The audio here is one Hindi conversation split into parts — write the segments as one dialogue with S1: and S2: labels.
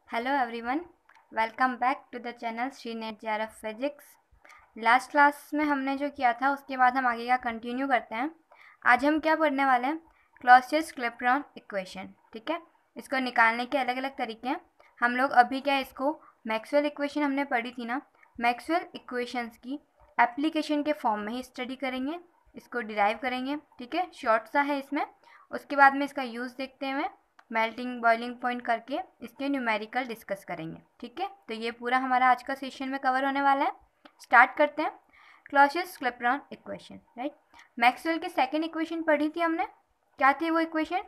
S1: Hello everyone, welcome back to the channel Shrinet JRF physics. Last class में हमने जो किया था उसके बाद हम आगे का कंटिन्यू करते हैं। आज हम क्या पढ़ने वाले हैं? Clausius Clapeyron equation. ठीक है, इसको निकालने के अलग अलग तरीके हैं। हम लोग अभी क्या इसको मैक्सवेल इक्वेशन हमने पढ़ी थी ना, मैक्सवेल इक्वेशंस की एप्लीकेशन के फॉर्म में ही स्टडी करेंगे, इसको डिराइव करेंगे। ठीक है, शॉर्ट सा है इसमें। उसके बाद में इसका यूज़ देखते हुए मेल्टिंग बॉइलिंग पॉइंट करके इसके न्यूमेरिकल डिस्कस करेंगे। ठीक है, तो ये पूरा हमारा आज का सेशन में कवर होने वाला है। स्टार्ट करते हैं। Clausius Clapeyron equation, right. मैक्सवेल की सेकेंड इक्वेशन पढ़ी थी हमने। क्या थी वो इक्वेशन?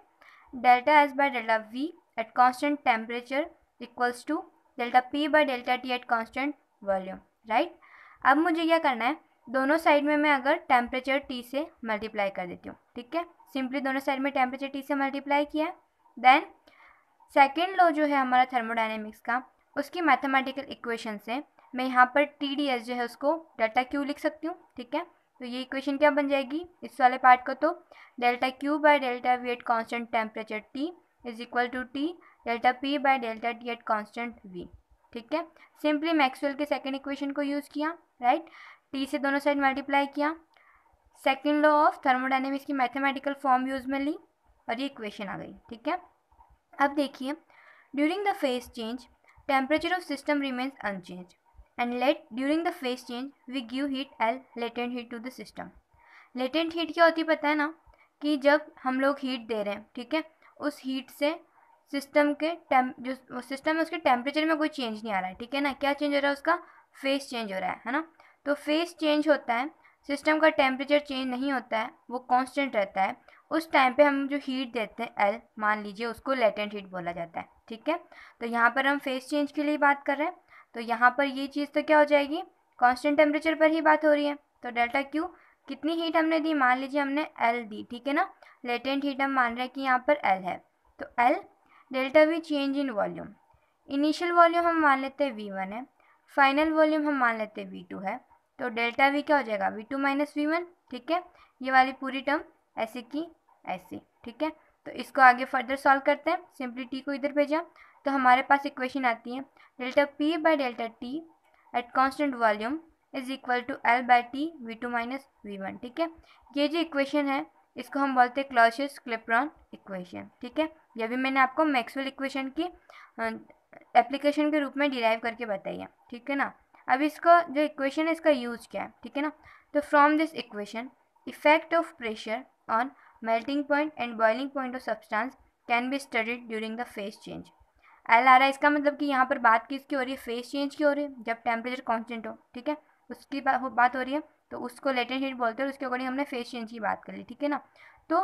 S1: Delta S by delta V at constant temperature equals to delta P by delta T at constant volume, right. अब मुझे क्या करना है, दोनों साइड में मैं अगर टेम्परेचर टी से मल्टीप्लाई कर देती हूँ। ठीक है, सिंपली दोनों साइड में टेम्परेचर टी से मल्टीप्लाई किया है। देन सेकेंड लॉ जो है हमारा थर्मोडायनेमिक्स का, उसकी मैथमेटिकल इक्वेशन से मैं यहाँ पर टी डी एस जो है उसको डेल्टा क्यू लिख सकती हूँ। ठीक है, तो ये इक्वेशन क्या बन जाएगी इस वाले पार्ट को? तो delta Q by delta V at constant temperature T is equal to T delta P by delta T at constant V. ठीक है, सिंपली मैक्सवेल के सेकेंड इक्वेशन को यूज़ किया, राइट। टी से दोनों साइड मल्टीप्लाई किया, सेकेंड लॉ ऑफ थर्मोडायनेमिक्स की मैथमेटिकल फॉर्म यूज में ली और ये इक्वेशन आ गई। ठीक है, अब देखिए, during the phase change temperature of system remains unchange and let during the phase change we give heat L latent heat to the system. Latent heat क्या होती है पता है ना, कि जब हम लोग हीट दे रहे हैं, ठीक है, उस हीट से सिस्टम के जो सिस्टम है उसके टेम्परेचर में कोई चेंज नहीं आ रहा है। ठीक है ना, क्या चेंज हो रहा है? उसका फेज चेंज हो रहा है ना। तो फेज चेंज होता है, सिस्टम का टेम्परेचर चेंज नहीं होता है, वो कांस्टेंट रहता है। उस टाइम पे हम जो हीट देते हैं एल, मान लीजिए, उसको लेटेंट हीट बोला जाता है। ठीक है, तो यहाँ पर हम फेज चेंज के लिए बात कर रहे हैं, तो यहाँ पर ये चीज़ तो क्या हो जाएगी, कांस्टेंट टेम्परेचर पर ही बात हो रही है। तो डेल्टा क्यू, कितनी हीट हमने दी? मान लीजिए हमने एल दी। ठीक है ना, लेटेंट हीट हम मान रहे हैं कि यहाँ पर एल है, तो L delta we change in volume. Initial volume हम मान लेते हैं V1 है, फाइनल वॉल्यूम हम मान लेते हैं V2 है, तो डेल्टा वी क्या हो जाएगा? V2 minus V1। ठीक है, ये वाली पूरी टर्म ऐसे की ऐसे। ठीक है, तो इसको आगे फर्दर सॉल्व करते हैं। सिंपली टी को इधर भेजा तो हमारे पास इक्वेशन आती है delta P by delta T at constant volume is equal to L by T V2 minus V1। ठीक है, ये जो इक्वेशन है इसको हम बोलते हैं क्लॉसियस-क्लैपेरॉन इक्वेशन। ठीक है, यह भी मैंने आपको मैक्सवेल इक्वेशन की एप्लीकेशन के रूप में डिराइव करके बताई है। ठीक है ना, अब इसका जो इक्वेशन है इसका यूज क्या है? ठीक है ना, तो from this equation effect of pressure on melting point and boiling point of substance can be studied during the phase change. L आ रहा है, इसका मतलब कि यहाँ पर बात किसकी हो रही है? फेज चेंज की हो रही है, जब टेम्परेचर कांस्टेंट हो। ठीक है, उसकी बात हो रही है, तो उसको लेटेंट हीट बोलते हैं और उसके अकॉर्डिंग हमने फेज चेंज की बात कर ली। ठीक है ना, तो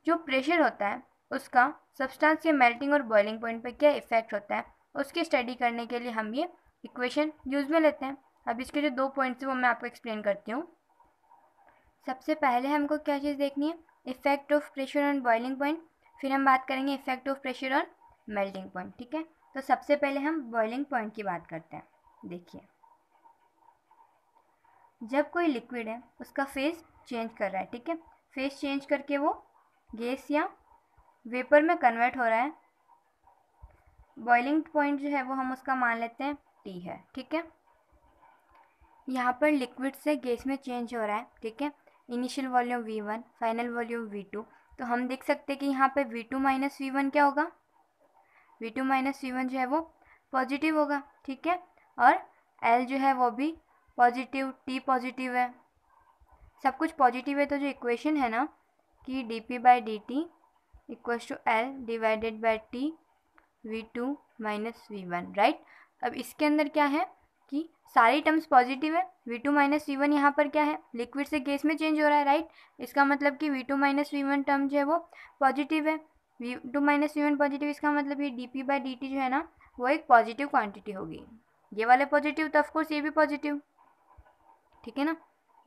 S1: जो प्रेशर होता है उसका सब्सटेंस के मेल्टिंग और बॉइलिंग पॉइंट पर क्या इफेक्ट होता है, उसकी स्टडी करने के लिए हम ये इक्वेशन यूज में लेते हैं। अब इसके जो 2 पॉइंट्स हैं वो मैं आपको एक्सप्लेन करती हूँ। सबसे पहले हमको क्या चीज़ देखनी है? Effect of pressure on boiling point, फिर हम बात करेंगे effect of pressure on melting point. ठीक है, तो सबसे पहले हम बॉइलिंग पॉइंट की बात करते हैं। देखिए, जब कोई लिक्विड है उसका फेज चेंज कर रहा है, ठीक है, फेज चेंज करके वो गैस या वेपर में कन्वर्ट हो रहा है, बॉइलिंग पॉइंट जो है वो हम उसका मान लेते हैं टी है। ठीक है, यहाँ पर लिक्विड से गैस में चेंज हो रहा है। ठीक है, initial volume V1, final volume V2, तो हम देख सकते हैं कि यहाँ पे V2 माइनस V1 क्या होगा? V2 माइनस V1 जो है वो पॉजिटिव होगा। ठीक है, और L जो है वो भी पॉजिटिव, T पॉजिटिव है, सब कुछ पॉजिटिव है। तो जो इक्वेशन है ना कि dP by dt equals to L divided by T V2 minus V1, right. अब इसके अंदर क्या है कि सारी टर्म्स पॉजिटिव है। V2 माइनस V1 यहाँ पर क्या है? लिक्विड से गैस में चेंज हो रहा है, राइट। इसका मतलब कि V2 माइनस V1 टर्म जो है वो पॉजिटिव है। V2 माइनस V1 पॉजिटिव, इसका मतलब ये dP बाई dt जो है ना वो एक पॉजिटिव क्वांटिटी होगी। ये वाले पॉजिटिव तो ऑफकोर्स ये भी पॉजिटिव। ठीक है ना,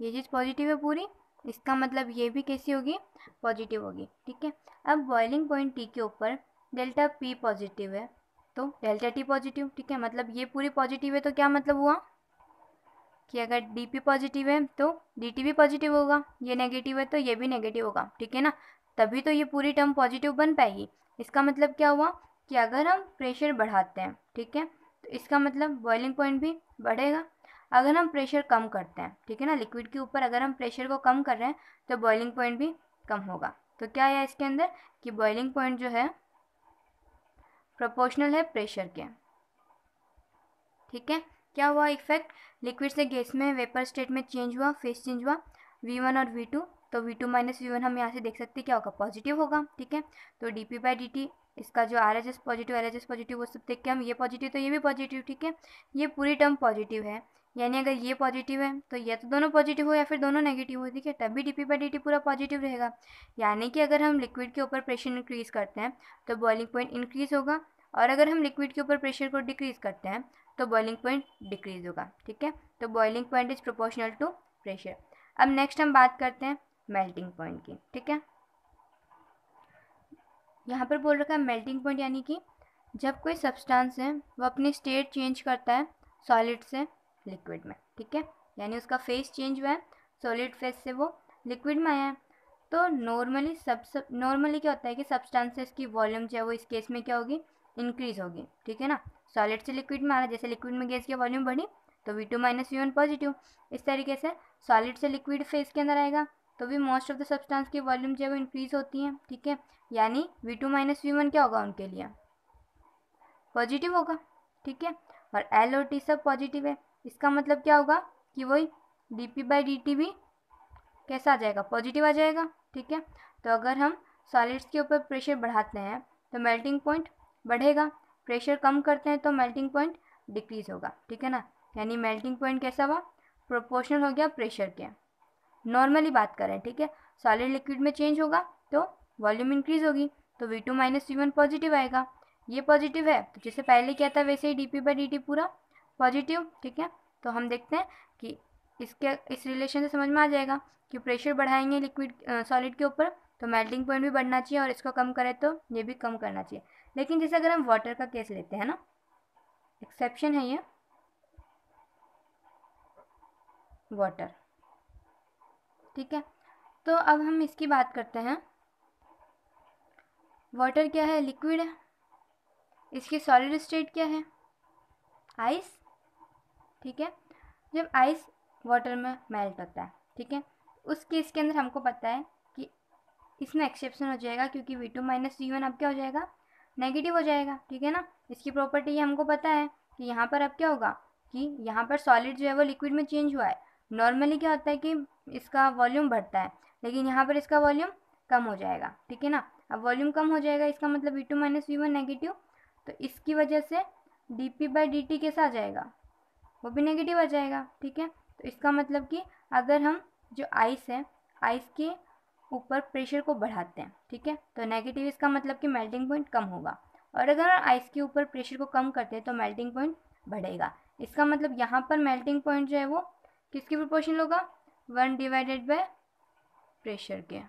S1: ये चीज़ पॉजिटिव है पूरी, इसका मतलब ये भी कैसी होगी? पॉजिटिव होगी। ठीक है, अब बॉइलिंग पॉइंट टी के ऊपर डेल्टा पी पॉजिटिव है तो डेल्टा टी पॉजिटिव। ठीक है, मतलब ये पूरी पॉजिटिव है, तो क्या मतलब हुआ कि अगर डी पी पॉजिटिव है तो डी टी भी पॉजिटिव होगा, ये नेगेटिव है तो ये भी नेगेटिव होगा। ठीक है ना, तभी तो ये पूरी टर्म पॉजिटिव बन पाएगी। इसका मतलब क्या हुआ कि अगर हम प्रेशर बढ़ाते हैं, ठीक है, तो इसका मतलब बॉइलिंग पॉइंट भी बढ़ेगा। अगर हम प्रेशर कम करते हैं, ठीक है ना, लिक्विड के ऊपर अगर हम प्रेशर को कम कर रहे हैं तो बॉइलिंग पॉइंट भी कम होगा। तो क्या है इसके अंदर कि बॉइलिंग पॉइंट जो है प्रोपोर्शनल है प्रेशर के, ठीक है। क्या हुआ इफेक्ट, लिक्विड से गैस में वेपर स्टेट में चेंज हुआ, फेस चेंज हुआ V1 और V2। तो V2 माइनस V1 हम यहाँ से देख सकते हैं क्या होगा, पॉजिटिव होगा, ठीक है। तो dp/dt इसका जो RHS पॉजिटिव LHS पॉजिटिव वो सब देख के हम ये पॉजिटिव तो ये भी पॉजिटिव, ठीक है। ये पूरी टर्म पॉजिटिव है, यानी अगर ये पॉजिटिव है तो या तो दोनों पॉजिटिव हो या फिर दोनों नेगेटिव हो, ठीक है, तभी dp/dt पूरा पॉजिटिव रहेगा। यानी कि अगर हम लिक्विड के ऊपर प्रेशर इंक्रीज करते हैं तो बॉइलिंग पॉइंट इंक्रीज होगा, और अगर हम लिक्विड के ऊपर प्रेशर को डिक्रीज करते हैं तो बॉइलिंग पॉइंट डिक्रीज होगा, ठीक है। तो boiling point is proportional to pressure. अब नेक्स्ट हम बात करते हैं मेल्टिंग पॉइंट की, ठीक है। यहाँ पर बोल रखा है मेल्टिंग पॉइंट यानी कि जब कोई सब्सटेंस है वो अपनी स्टेट चेंज करता है सॉलिड से लिक्विड में, ठीक है, यानी उसका फेस चेंज हुआ है, सॉलिड फेस से वो लिक्विड में आया है। तो नॉर्मली क्या होता है कि सब्सटेंसेस की वॉल्यूम जो है वो इस केस में क्या होगी, इंक्रीज होगी, ठीक है ना। सॉलिड से लिक्विड में आ रहा है, जैसे लिक्विड में गैस की वॉल्यूम बढ़ी तो V2 माइनस V1 पॉजिटिव। इस तरीके से सॉलिड से लिक्विड फेस के अंदर आएगा तो भी मोस्ट ऑफ द सब्सटेंस की वॉल्यूम जो है वो इंक्रीज होती है, ठीक है। यानी V2 माइनस V1 क्या होगा उनके लिए, पॉजिटिव होगा, ठीक है। और L और T सब पॉजिटिव है, इसका मतलब क्या होगा कि वही dp/dt भी कैसा आ जाएगा, पॉजिटिव आ जाएगा, ठीक है। तो अगर हम सॉलिड्स के ऊपर प्रेशर बढ़ाते हैं तो मेल्टिंग पॉइंट बढ़ेगा, प्रेशर कम करते हैं तो मेल्टिंग पॉइंट डिक्रीज होगा, ठीक है ना। यानी मेल्टिंग पॉइंट कैसा हुआ, प्रोपोर्शनल हो गया प्रेशर के। नॉर्मली बात करें, ठीक है, सॉलिड लिक्विड में चेंज होगा तो वॉल्यूम इंक्रीज होगी तो V2 माइनस V1 पॉजिटिव आएगा। ये पॉजिटिव है तो जैसे पहले क्या था वैसे ही dp/dt पूरा पॉजिटिव, ठीक है। तो हम देखते हैं कि इस रिलेशन से समझ में आ जाएगा कि प्रेशर बढ़ाएंगे लिक्विड सॉलिड के ऊपर तो मेल्टिंग पॉइंट भी बढ़ना चाहिए, और इसको कम करें तो ये भी कम करना चाहिए। लेकिन जैसे अगर हम वाटर का केस लेते हैं ना, एक्सेप्शन है ये वाटर, ठीक है। तो अब हम इसकी बात करते हैं, वाटर क्या है, लिक्विड है, इसकी सॉलिड स्टेट क्या है, आइस, ठीक है। जब आइस वाटर में मेल्ट होता है, ठीक है, उस केस के अंदर हमको पता है कि इसमें एक्सेप्शन हो जाएगा क्योंकि V2 माइनस V1 अब क्या हो जाएगा, नेगेटिव हो जाएगा, ठीक है ना। इसकी प्रॉपर्टी ये हमको पता है कि यहाँ पर अब क्या होगा कि यहाँ पर सॉलिड जो है वो लिक्विड में चेंज हुआ है। नॉर्मली क्या होता है कि इसका वॉल्यूम बढ़ता है, लेकिन यहाँ पर इसका वॉल्यूम कम हो जाएगा, ठीक है ना। अब वॉल्यूम कम हो जाएगा इसका मतलब V2 माइनस V1 नेगेटिव, तो इसकी वजह से dp/dt कैसा आ जाएगा, वो भी नेगेटिव आ जाएगा, ठीक है। तो इसका मतलब कि अगर हम जो आइस है, आइस के ऊपर प्रेशर को बढ़ाते हैं, ठीक है, तो नेगेटिव इसका मतलब कि मेल्टिंग पॉइंट कम होगा, और अगर आइस के ऊपर प्रेशर को कम करते हैं तो मेल्टिंग पॉइंट बढ़ेगा। इसका मतलब यहाँ पर मेल्टिंग पॉइंट जो है वो किसकी प्रोपोर्शनल होगा, 1 डिवाइडेड बाय प्रेशर के,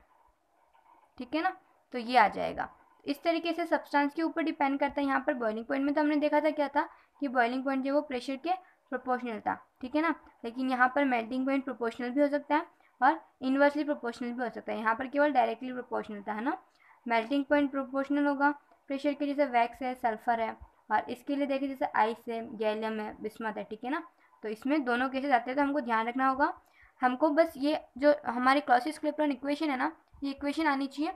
S1: ठीक है ना। तो ये आ जाएगा। इस तरीके से सब्सटेंस के ऊपर डिपेंड करता है। यहाँ पर बॉइलिंग पॉइंट में तो हमने देखा था क्या था कि बॉइलिंग पॉइंट जो वो प्रेशर के प्रोपोर्शनल था, ठीक है ना। लेकिन यहाँ पर मेल्टिंग पॉइंट प्रोपोर्शनल भी हो सकता है और इन्वर्सली प्रोपोर्शनल भी हो सकता है। यहाँ पर केवल डायरेक्टली प्रोपोर्शनल था, है ना। मेल्टिंग पॉइंट प्रोपोर्शनल होगा प्रेशर के, जैसे वैक्स है, सल्फर है, और इसके लिए देखिए जैसे आइस है, गैलियम है, बिस्मथ है, ठीक है ना। तो इसमें दोनों केसेस आते हैं, तो हमको ध्यान रखना होगा। हमको बस ये जो हमारी क्लॉसियस-क्लैपेरॉन इक्वेशन है ना, ये इक्वेशन आनी चाहिए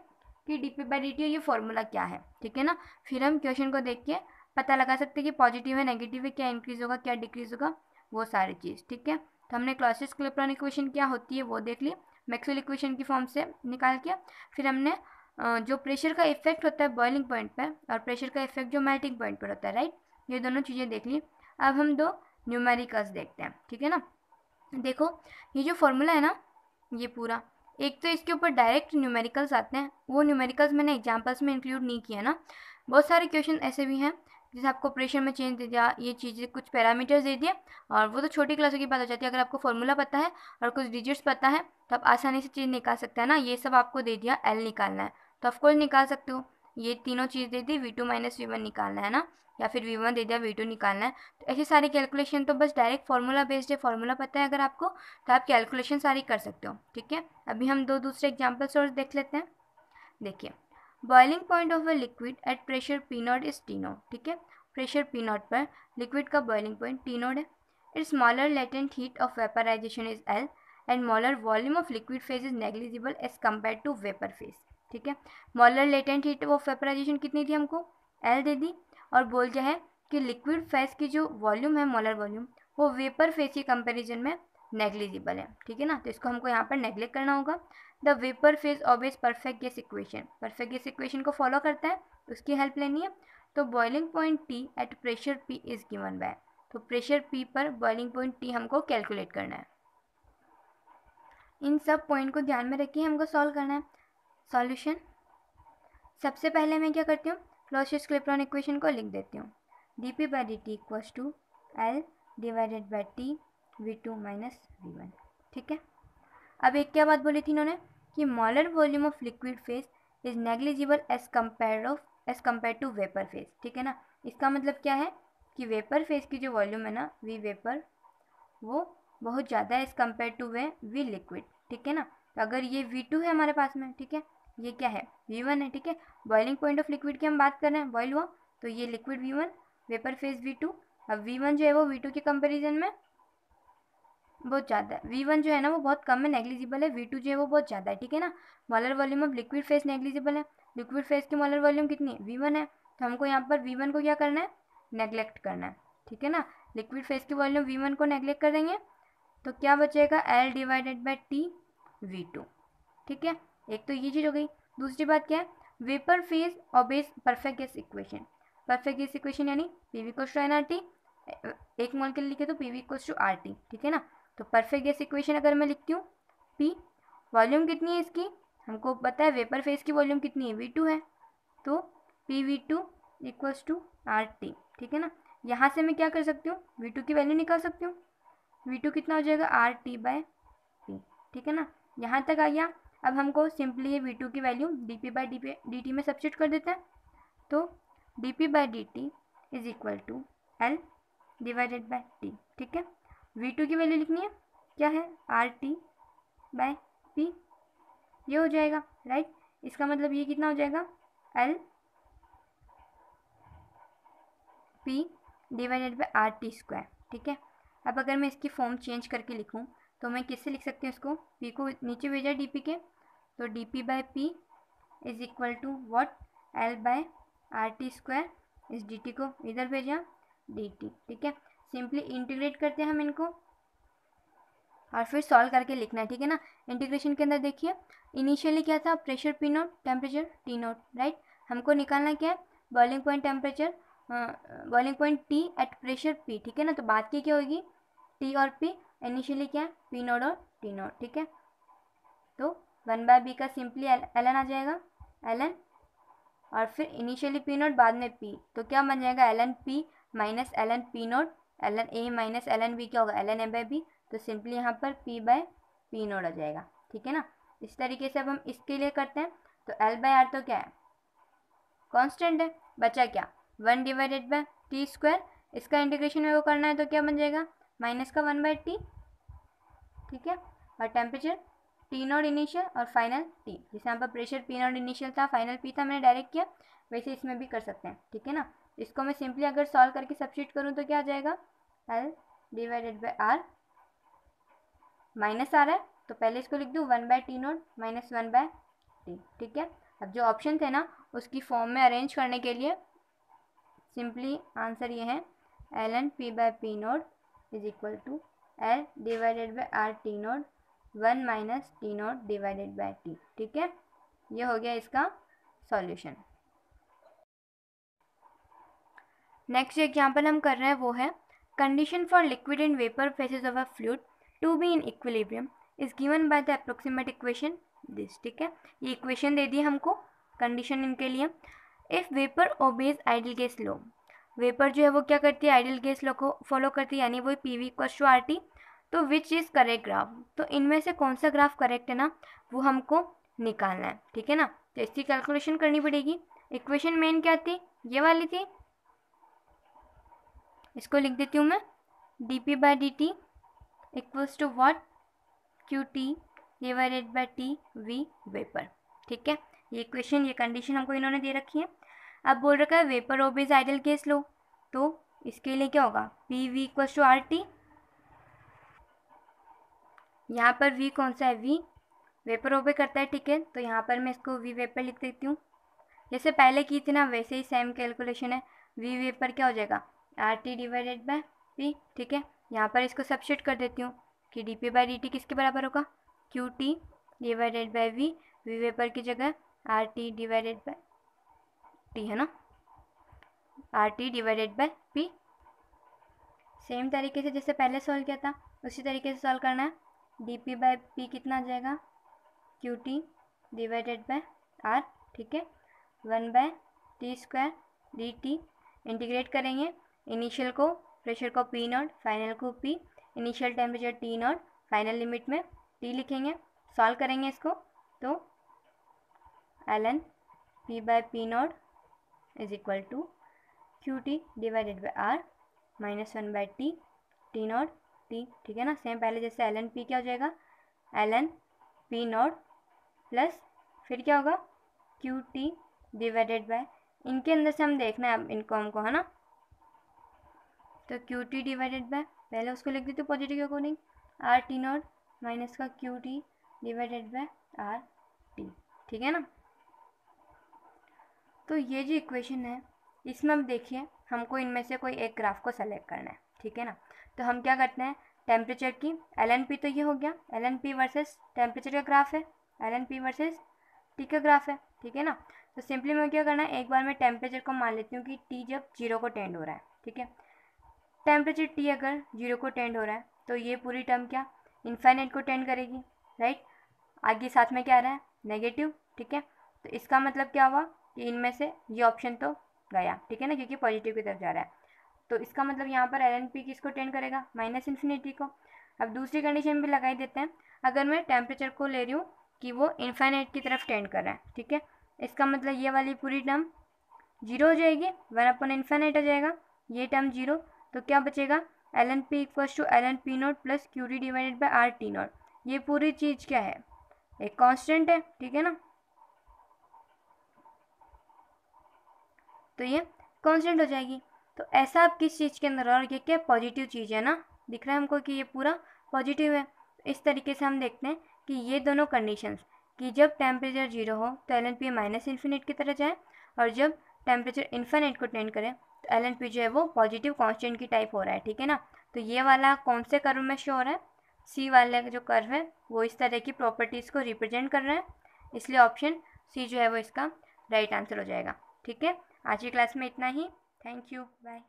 S1: कि dp/dt ये फॉर्मूला क्या है, ठीक है ना। फिर हम क्वेश्चन को देख के पता लगा सकते हैं कि पॉजिटिव है, नेगेटिव है, क्या इंक्रीज होगा, क्या डिक्रीज होगा, वो सारी चीज़, ठीक है। तो हमने क्लॉसियस-क्लैपेरॉन इक्वेशन क्या होती है वो देख ली, मैक्सवेल इक्वेशन की फॉर्म से निकाल के। फिर हमने जो प्रेशर का इफेक्ट होता है बॉइलिंग पॉइंट पर और प्रेशर का इफेक्ट जो मेल्टिंग पॉइंट पर होता है, राइट, ये दोनों चीज़ें देख ली। अब हम दो न्यूमेरिकल्स देखते हैं, ठीक है ना। देखो ये जो फॉर्मूला है ना, ये पूरा एक तो इसके ऊपर डायरेक्ट न्यूमेरिकल्स आते हैं, वो न्यूमेरिकल्स मैंने एग्जांपल्स में इंक्लूड नहीं किया ना। बहुत सारे क्वेश्चन ऐसे भी हैं जैसे आपको प्रेशर में चेंज दे दिया, ये चीज़ें कुछ पैरामीटर्स दे दिए, और वो तो छोटी क्लासों की बात हो जाती है। अगर आपको फॉर्मूला पता है और कुछ डिजिट्स पता है तो आप आसानी से चीज़ निकाल सकते हैं ना। ये सब आपको दे दिया, एल निकालना है तो ऑफकोर्स निकाल सकते हो। ये तीनों चीज़ दे दी, V2 माइनस V1 निकालना है ना, या फिर V1 दे दिया, V2 निकालना है। तो ऐसी सारी कैलकुलेशन तो बस डायरेक्ट फार्मूला बेस्ड है, फार्मूला पता है अगर आपको तो आप कैलकुलेशन सारी कर सकते हो, ठीक है। अभी हम दो दूसरे एग्जाम्पल्स और देख लेते हैं। देखिए boiling point of a liquid at pressure P naught is T naught, ठीक है। प्रेशर पी नॉट पर लिक्विड का बॉइलिंग पॉइंट टी नॉट है। Its molar latent heat of vaporisation is L and molar volume of liquid phase is negligible as compare to vapour phase, ठीक है। Molar latent heat of vaporisation कितनी थी, हमको एल दे दी, और बोल क्या है कि लिक्विड फेज की जो वॉल्यूम है, मोलर वॉल्यूम, वो वेपर फेज के कंपेरिजन में नेग्लिजिबल है, ठीक है ना। तो इसको हमको यहाँ पर नेग्लेक्ट करना होगा। The vapour phase obvious perfect gas equation, perfect gas equation को फॉलो करता है, उसकी हेल्प लेनी है। तो boiling point T eight pressure P is given bye, तो प्रेशर पी पर बॉइलिंग पॉइंट टी हमको कैलकुलेट करना है। इन सब पॉइंट को ध्यान में रखिए, हमको सॉल्व करना है। सॉल्यूशन, सबसे पहले मैं क्या करती हूँ, क्लॉसियस-क्लैपेरॉन इक्वेशन को लिख देती हूँ। D P by D T equals to L divided by T V two minus V one, ठीक है। अब एक क्या बात बोली थी इन्होंने कि molar volume of liquid phase is negligible as compare to vapour phase, ठीक है ना। इसका मतलब क्या है कि वेपर फेज की जो वॉल्यूम है ना, वी वेपर, वो बहुत ज़्यादा है as compare to V liquid, ठीक है ना। तो अगर ये V2 है हमारे पास में, ठीक है, ये क्या है V1 है, ठीक है। बॉइलिंग पॉइंट ऑफ लिक्विड की हम बात कर रहे हैं, बॉइल हुआ, तो ये liquid V1, vapour phase V2। अब V1 जो है वो V2 के कंपेरिजन में बहुत ज़्यादा है, V1 जो है ना वो बहुत कम है, नेग्लिजिबल है, V2 जो है वो बहुत ज़्यादा है, ठीक है ना। Molar volume of liquid phase negligible है, लिक्विड फेज की मोलर वॉल्यूम कितनी है, V1 है। तो हमको यहाँ पर V1 को क्या करना है, नेग्लेक्ट करना है, ठीक है ना। लिक्विड फेज की वॉल्यूम V1 को नेग्लेक्ट कर देंगे तो क्या बचेगा, L divided by T V2, ठीक है। एक तो ये चीज़ हो गई। दूसरी बात क्या है, vapour phase obvious perfect gas equation, perfect gas equation यानी P V equals to n R T, एक मोल के लिए लिखे तो P V equals to R T, ठीक है ना। तो परफेक्ट गैस इक्वेशन अगर मैं लिखती हूँ, पी वॉल्यूम कितनी है इसकी, हमको पता है वेपर फेज की वॉल्यूम कितनी है, V2 है, तो P V2 equals to R T, ठीक है ना। यहाँ से मैं क्या कर सकती हूँ, V2 की वैल्यू निकाल सकती हूँ। V2 कितना हो जाएगा, आर टी बाय पी, ठीक है ना। यहाँ तक आ गया। अब हमको सिंपली ये V2 की value d P by D T में सब्सिट्यूट कर देते हैं। तो d P by D T is equal to L divided by T, ठीक है। V2 की वैल्यू लिखनी है, क्या है, आर टी बाय पी, ये हो जाएगा, राइट। इसका मतलब ये कितना हो जाएगा, L P divided by R T square, ठीक है। अब अगर मैं इसकी फॉर्म चेंज करके लिखूँ तो मैं किससे लिख सकती हूँ इसको, पी को नीचे भेजा डी पी के, तो d P by P is equal to what, L by R T square, इस डी टी को इधर भेजा डी टी, ठीक है। सिंपली इंटीग्रेट करते हैं हम इनको और फिर सॉल्व करके लिखना है, ठीक है ना। इंटीग्रेशन के अंदर देखिए, इनिशियली क्या था, pressure P note, temperature T note, right. हमको निकालना क्या है, boiling point temperature, boiling point T eight pressure P, ठीक है ना। तो बात की क्या होगी, टी और पी, इनिशियली क्या है, पी नोट और टी नोट, ठीक है। तो 1/b का सिंपली एल एन आ जाएगा, एल एन, और फिर इनिशियली पी नोट, बाद में पी, तो क्या बन जाएगा, L N P minus L N P naught, L N A minus L N B क्या होगा, L N A by B. तो सिंपली यहाँ पर पी बाय पी नोट आ जाएगा, ठीक है ना। इस तरीके से अब हम इसके लिए करते हैं, तो एल बाय आर तो क्या है, कांस्टेंट है, बचा क्या, 1 डिवाइडेड बाय टी स्क्वायर, इसका इंटीग्रेशन में वो करना है तो क्या बन जाएगा, माइनस का 1 बाई टी, ठीक है। और टेम्परेचर टी नॉट इनिशियल और फाइनल टी, जैसे यहाँ पर प्रेशर पी नॉट इनिशियल था, फाइनल पी था, मैंने डायरेक्ट किया, वैसे इसमें भी कर सकते हैं, ठीक है ना। इसको मैं सिंपली अगर सॉल्व करके सब्स्टिट्यूट करूँ तो क्या आ जाएगा, L divided by R, minus आ रहा है तो पहले इसको लिख दूँ 1 by T naught minus 1 by T, ठीक है। अब जो ऑप्शन थे ना उसकी फॉर्म में अरेंज करने के लिए सिंपली आंसर ये है, L N P by P naught is equal to L divided by R T naught 1 minus T naught divided by T, ठीक है। ये हो गया इसका सॉल्यूशन। नेक्स्ट एग्जाम्पल हम कर रहे हैं वो है, condition for liquid and vapour phases of a fluid to be in equilibrium is given by the approximate equation this, ठीक है। ये इक्वेशन दे दी हमको कंडीशन इनके लिए। If vapour obeys ideal gas law, vapour जो है वो क्या करती है, आइडियल गैस लॉ को फॉलो करती है, यानी वो P V equals to R T. तो विच इज़ करेक्ट ग्राफ, तो इनमें से कौन सा ग्राफ करेक्ट है ना, वो हमको निकालना है, ठीक है ना। तो इसकी कैलकुलेशन करनी पड़ेगी। इक्वेशन मेन क्या थी, ये वाली थी, इसको लिख देती हूँ मैं, d P by D T equals to what, Q T divided by T V vapour, ठीक है। ये इक्वेशन, ये कंडीशन हमको इन्होंने दे रखी है। अब बोल रखा है vapour obeys ideal gas law, तो इसके लिए क्या होगा, P V equals to R T. यहाँ पर वी कौन सा है, वी वेपर ओबे करता है, ठीक है। तो यहाँ पर मैं इसको वी वेपर लिख देती हूँ, जैसे पहले की थी ना वैसे ही सेम कैलकुलेशन है। वी वेपर क्या हो जाएगा, are T divided by P, ठीक है। यहाँ पर इसको सब्स्टिट्यूट कर देती हूँ कि D P by D T किसके बराबर होगा, Q T divided by V, V vapour की जगह R T divided by T है ना, R T divided by P. Same तरीके से जैसे पहले सॉल्व किया था उसी तरीके से सॉल्व करना है। डी पी बाई पी कितना आ जाएगा, Q T divided by R, ठीक है। 1/t² डी टी, इंटीग्रेट करेंगे इनिशियल को, प्रेशर को पी नॉट, फाइनल को P, initial temperature T naught, final limit में टी लिखेंगे, सॉल्व करेंगे इसको, तो ln p by P naught is equal to Q T divided by R -1/t T naught T, ठीक है ना। सेम पहले जैसे ln p क्या हो जाएगा, ln p नॉट प्लस फिर क्या होगा, क्यू टी डिवाइडेड बाय, इनके अंदर से हम देखना है अब इनको हमको, है ना। तो क्यू टी डिवाइडेड बाय, पहले उसको लिख देते पॉजिटिव के according, R T naught minus का Q T divided by R T, ठीक है ना। तो ये जो इक्वेशन है इसमें अब देखिए हमको इनमें से कोई एक ग्राफ को सेलेक्ट करना है, ठीक है ना। तो हम क्या करते हैं, टेम्परेचर की एल पी, तो ये हो गया एल पी वर्सेस टेम्परेचर का ग्राफ है, एल पी वर्सेस टी का ग्राफ है, ठीक है ना। तो सिंपली मैं क्या करना है, एक बार मैं टेम्परेचर को मान लेती हूँ कि टी जब 0 को टेंड हो रहा है, ठीक है। टेम्परेचर टी अगर 0 को टेंड हो रहा है तो ये पूरी टर्म क्या इन्फाइनाइट को टेंड करेगी, राइट। आगे साथ में क्या आ रहा है, नेगेटिव, ठीक है। तो इसका मतलब क्या हुआ कि इनमें से ये ऑप्शन तो गया, ठीक है ना, क्योंकि पॉजिटिव की तरफ जा रहा है। तो इसका मतलब यहाँ पर एल एन पी किसको टेंड करेगा, -इन्फिनिटी को। अब दूसरी कंडीशन भी लगाई देते हैं, अगर मैं टेम्परेचर को ले रही हूँ कि वो इन्फाइनाइट की तरफ टेंड कर रहा है, ठीक है। इसका मतलब ये वाली पूरी टर्म 0 हो जाएगी, 1/इन्फाइनाइट आ जाएगा, ये टर्म 0। तो क्या बचेगा, L N P equals to L N P naught plus Q T divided by R T naught. ये पूरी चीज़ क्या है, एक कांस्टेंट है, ठीक है ना। तो ये कांस्टेंट हो जाएगी। तो ऐसा आप किस चीज़ के अंदर, और ये क्या पॉजिटिव चीज़ है ना, दिख रहा है हमको कि ये पूरा पॉजिटिव है। तो इस तरीके से हम देखते हैं कि ये दोनों कंडीशंस, कि जब टेम्परेचर 0 हो तो एल एन पी -इन्फिनिट की तरह जाए, और जब टेम्परेचर इन्फिनिट को टेंड करे तो एल एन पी जो है वो पॉजिटिव कांस्टेंट की टाइप हो रहा है, ठीक है ना। तो ये वाला कौन से कर्व में शो हो रहा है, सी वाले जो कर्व है वो इस तरह की प्रॉपर्टीज़ को रिप्रेजेंट कर रहे हैं, इसलिए ऑप्शन सी जो है वो इसका राइट आंसर हो जाएगा, ठीक है। आज की क्लास में इतना ही, थैंक यू, बाय।